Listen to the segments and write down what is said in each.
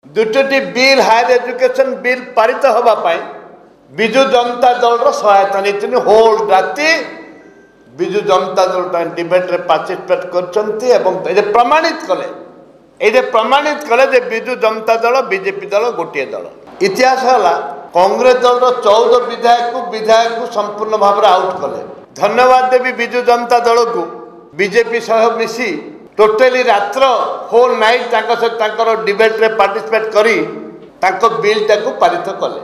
दुटी bill higher education bill पारित होगापाई विजु जनता दल सहायता नहीं होल राति विजु जनता दल डिबेट रे पार्टिसिपेट कर प्रमाणित कले ये प्रमाणित कले जे विजु जनता दल बीजेपी दल गोटे दल इतिहास है कांग्रेस दल 14 विधायक को संपूर्ण भाव में आउट कले। धन्यवाद देवी विजु जनता दल को बीजेपी सह मिसी टोटाली रात्र होल नाइट डिबेट रे पार्टिसिपेट करी बिल टाको पारित कले।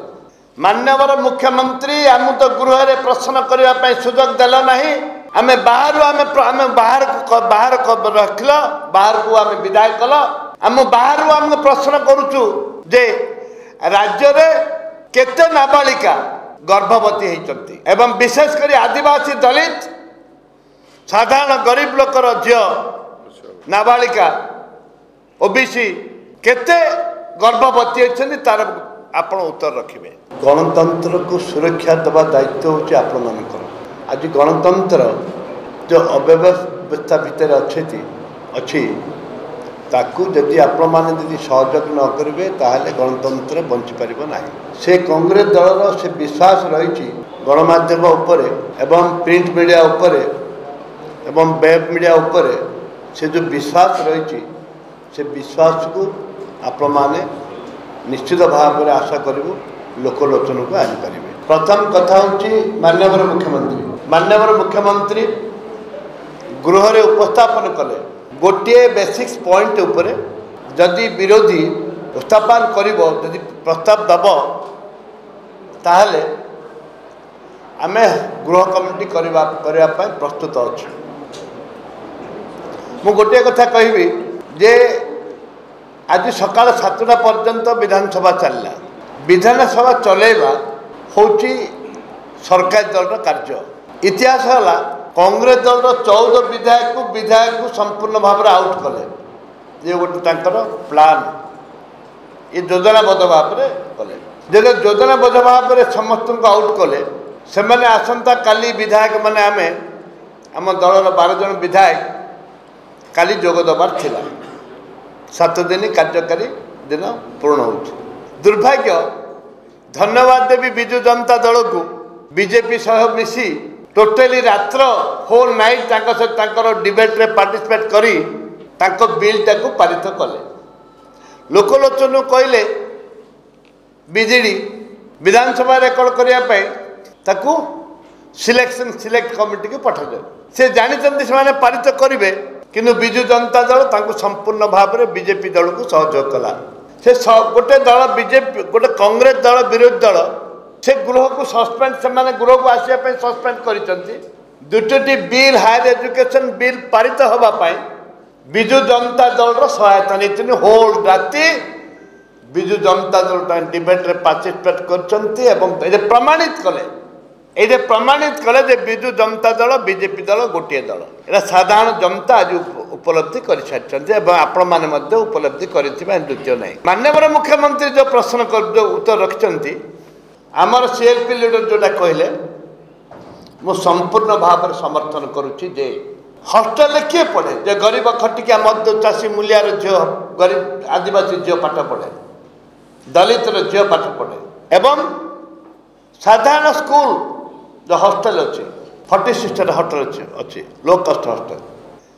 माननीय मुख्यमंत्री आम तो गृह रे प्रश्न करने सुजोग देल ना आम बाहर रखल बाहर को आम विदाय कल आम बाहर आम प्रश्न करुचु जे राज्य रे केते नाबालिका गर्भवती होती एवं विशेषकर आदिवासी दलित साधारण गरीब लोकर झील नाबालिका ओबीसी केते गर्भवती होती तार आपण उत्तर रखिए। गणतंत्र को सुरक्षा देवा दायित्व होची आपण मानकर। आज गणतंत्र जो अव्यवस्था भितर अच्छी ताकू जदि आपण माने सहयोग न करेंगे ताहले गणतंत्र बंची पारिबो नाही। से कांग्रेस दलर से विश्वास रही गणमाध्यम उपरे एवं प्रिंट मीडिया उपरे एवं वेब मीडिया उपरे से जो विश्वास रही से विश्वास को आपण माने निश्चित भाव में आशा करूँ लोकलोचन को आनीपर। प्रथम कथा हूँ माननीय मुख्यमंत्री गृह रे उपस्थापन कले गोटे बेसिक्स पॉइंट उपरे जदि विरोधी उपस्थापन करिवो जदि प्रस्ताव दब ताहले आमे गृह कमिटी करबा प्रस्तुत अच्छे। मु गोटे कथा कहबी जे आज सकाल 7टा पर्यंत विधानसभा चलला। विधानसभा चलेबा होची सरकारी दल कार्य। इतिहास है कांग्रेस दल 14 विधायक को संपूर्ण भाव में आउट कले। ये गोटे प्लान ये योजनाबद्ध भाव में कले। जब योजनाबद्ध भाव में समस्त को आउट कले से मैंने आसंता काली विधायक मैंने आम दलर 12 जन विधायक काली जोग दबार थिला। 7 दिन कार्यकारी दिन पूर्ण हो। दुर्भाग्य धन्यवाद देवी विजु जनता दल को बीजेपी सह मिसी टोटाली रात्र होल नाइट डिबेट रे पार्टिसिपेट करी बिल टाको पारित कले। लोकलोचन कहले बीजेडी विधानसभा रेकर्ड करने सिलेक्ट कमिटी को पठा जाए। से जानते से पारित करेंगे किंतु विजु जनता दल संपूर्ण भाव में बीजेपी दल को सहयोग कला। से गोटे दल बीजेपी गोटे कांग्रेस दल विरोधी दल से गृह को सस्पेंड से गृह को आसापी सस्पेंड कर बिल हायर एजुकेशन बिल पारित होगापाई विजु जनता दल सहायता नहीं होल राति विजु जनता दल डिबेट रे पार्टिसिपेट कर प्रमाणित कले ये प्रमाणित कले जे विजु जनता दल बीजेपी दल गोटे दल। ये साधारण जनता आज उपलब्धि कर सारी आपण मैंने उपलब्धि कर द्वितीय नहीं। माननीय मुख्यमंत्री जो प्रश्न जो उत्तर रखिंट आमर सीएलपी लीडर जोटा कहले मु संपूर्ण भाव में समर्थन करुच्ची जे हॉस्टेल किए पढ़े जे गरीब खटिया मध्य चाषी मूलियार झील गरीब आदिवासी झील पाठ पढ़े दलित झील पाठ पढ़े एवं साधारण स्कूल जो हॉस्टेल अच्छे 46 हॉस्टेल अच्छे लो कस्ट हॉस्टेल।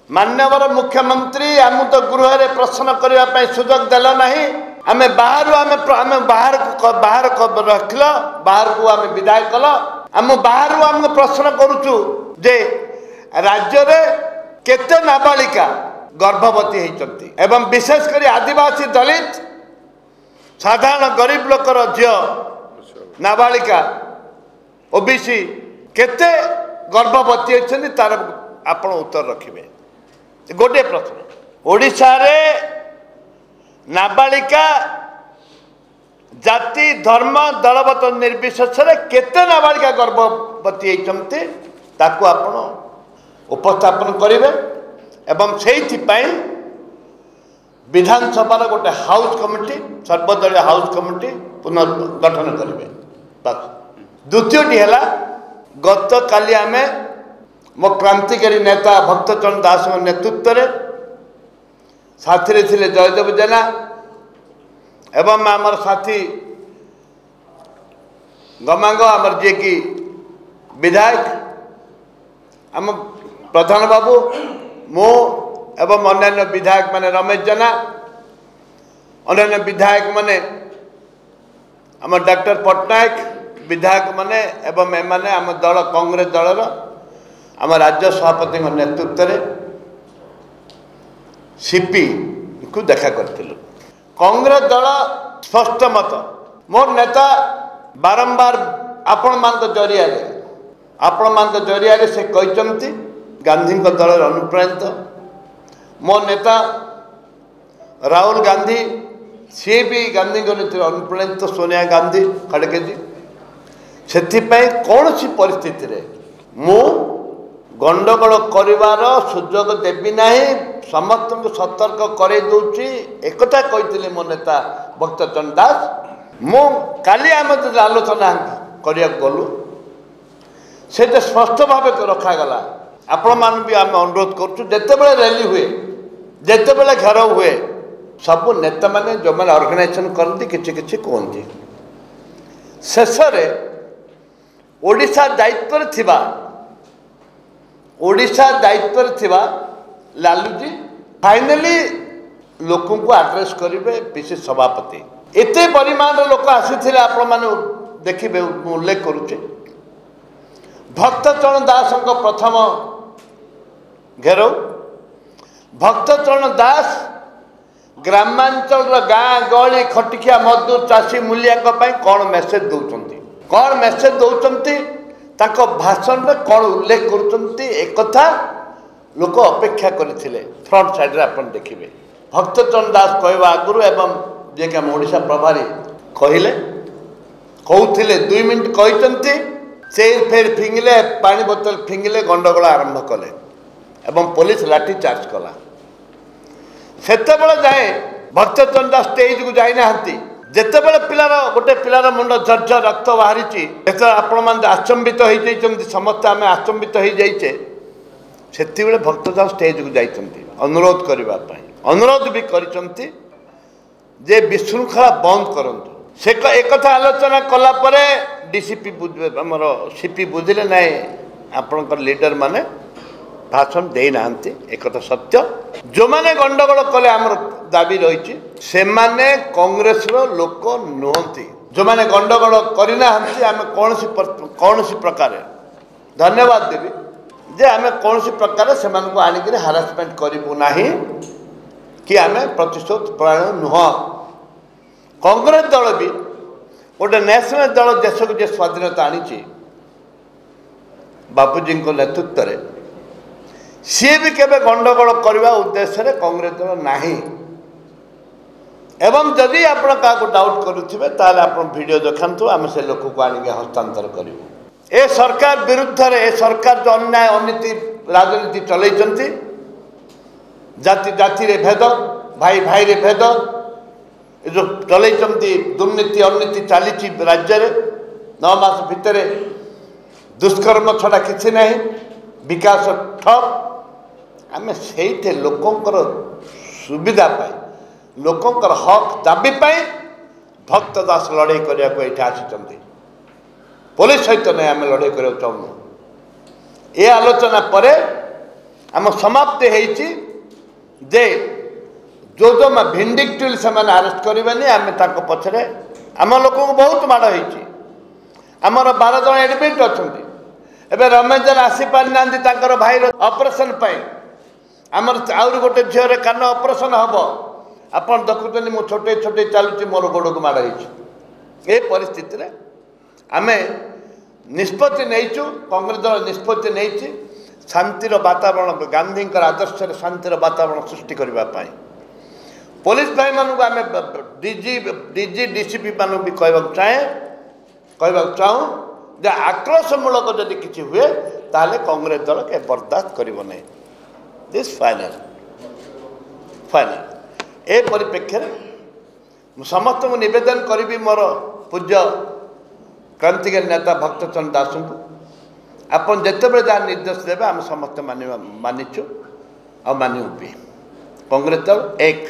माननीय मुख्यमंत्री आम तो गृह रे प्रश्न करने सुजोग देल ना आम बाहर रखल बाहर को आम विदाय कल आम बाहर आम प्रश्न करुचु जे राज्य रे केते नाबालिका गर्भवती होती एवं विशेषकर आदिवासी दलित साधारण गरीब लोकर झील नाबालिका ओबीसी केते गर्भवती होती तार आपण उत्तर रखिए। गोटे प्रश्न ओडिशा रे नाबालिका जाति धर्म दलगत निर्विशेष केते नाबालिका गर्भवती होती ताकू आपण उपस्थापन करेंगे एवं से विधानसभा गोटे हाउस कमिटी सर्वदलीय हाउस कमिटी पुनर्गठन करेंगे। द्वितीयटी है गत काली आम मो क्रांतिकारी नेता भक्तचरण दास नेतृत्व में साथी थे जयदेव जेना एवं आमर साथी गमांग आमर जे कि विधायक आम प्रधान बाबू मो एवं अन्य विधायक माने रमेश जेना अन्य विधायक माने आम डॉक्टर पट्टनायक विधायक माने एवं एमाने आम दल कांग्रेस दलर आम राज्य सभापति नेतृत्व में सीपी को देखा करथिलु। कांग्रेस दल स्पष्ट मत मोर नेता बारंबार आपण मान जरिया से कहते गांधी दल अनुप्राणित मो नेता राहुल गांधी सी भी गांधी नीति अनुप्राणित सोनिया गांधी खड़गे जी से कौन सी परिस्थिति रे मु गंडगोल करिवार सुजोग देवी नाही समस्त को सतर्क करे दूची एकता कहते मो नेता भक्तचरण दास मु काली आम आलोचना करिया गलु से स्पष्ट भाव रखागला आपण मान भी आम अनुरोध करूँ जिते बड़े रैली हुए जिते बड़े घेराव हुए सबू नेता माने जो मैंने ऑर्गेनाइजेशन करती किछि किछि कहती शेष ओडिशा दायित्व थिबा लालूजी फाइनली लोक को आड्रेस करेंगे पीसी सभापति एते परिमाण लोक आसी आपण मैंने देखिए उल्लेख करुचे भक्तचरण दास प्रथम घेराव भक्तचरण दास ग्रामांचल गाँ गहली खटिकिया मजदूर चाषी मूलिया कौन मेसेज दौरान भाषण में कौन उल्लेख कर लोक अपेक्षा करते फ्रंट साइड आप देखिए भक्तचरण दास कहवा आगुरी एवं जे कि ओडिशा प्रभारी कहले कहते 2 मिनट कहते से फेर फिंगिले पानी बोतल फिंगिले गंडगोल आरंभ कले एवं पुलिस लाठी चार्ज कला सेते जाए भक्तचरण दास स्टेज को जाना जिते बड़े पिलार गोटे पिलार मुंड झरझर रक्त बाहरी आपण मैंने आचंबित हो समस्त आम आचंबित हो जाइए से भक्तचरण स्टेज को जाइए अनुरोध करने अनुरोध भी करते जे विशृंखला बंद करंतु से एक आलोचना कला परे डीसीपी आमर सीपी बुझिले ना आपण लीडर माने भाषण दे ना एक सत्य जो माने गंडगोल कले आमर दाबी रही से माने कांग्रेस लोक नुहति जो माने गंडगोल करना आम कौन सी प्रकार धन्यवाद देवी जे आम कौन सी प्रकार से आनिक हारासमेंट करूँ ना कि आम प्रतिशोध परायण नुह कांग्रेस दल भी गोटे नेशनल दल देश को जो स्वाधीनता आनी बापूजी नेतृत्व में सी भी केवे गंडगोल करने उद्देश्य कांग्रेस दल नहीं एवं जदि आप डाउट करुवे ताल आप वीडियो देखु आम से लोक को आनिक हस्तांतर करूँ ए सरकार विरुद्ध ए सरकार जो अन्याय अनीति राजनीति चलती जाति जाति रे भेद भाई भाई रे भेद जो चलती दुर्नीति अनीति चली राज्य रे 9 मास भितर दुष्कर्म छड़ा किसी ना विकास ठप आम से लोकंर सुविधा पाई लोकंर हक दाबी पाई भक्त दास लड़ाई करने को ये आसी पुलिस सहित नहीं आम लड़ाई कर चाहूँ ये आलोचना पर आम समाप्ति होती जे जो जो भिंडिक्टिव से आरेस्ट करेंगे आम पछरे आम लोक बहुत माड़ होमर 12 जन एडमिट अच्छा एवं रमेश जन आसी पारि ना भाई ऑपरेशन आमर आउरी गोटे झील कान ऑपरेशन हम आप देखुं मु छोटे छोटे चलुची मोर गोड़ को माड़ ये परिस्थिति रे आम निष्पत्ति नहींचु कांग्रेस दल निष्पत्ति नहीं शांतिर वातावरण गांधी आदर्श शांतिर वातावरण सृष्टि करने पुलिस भाई मानू आम डीजी डीसीपी मानू भी कहवाक चाहूँ जे आक्रोशमूलक जदि किसी हुए ताले कांग्रेस दल के बर्दाश्त कर दिस फाइनल ए परिप्रेक्षी समस्त को निवेदन करी मोर पूज्य क्रांतिकारी नेता भक्तचरण दास को आपन जिते जहाँ निर्देश देवे आम समस्त मानिचु आ मानू भी कांग्रेस दल एक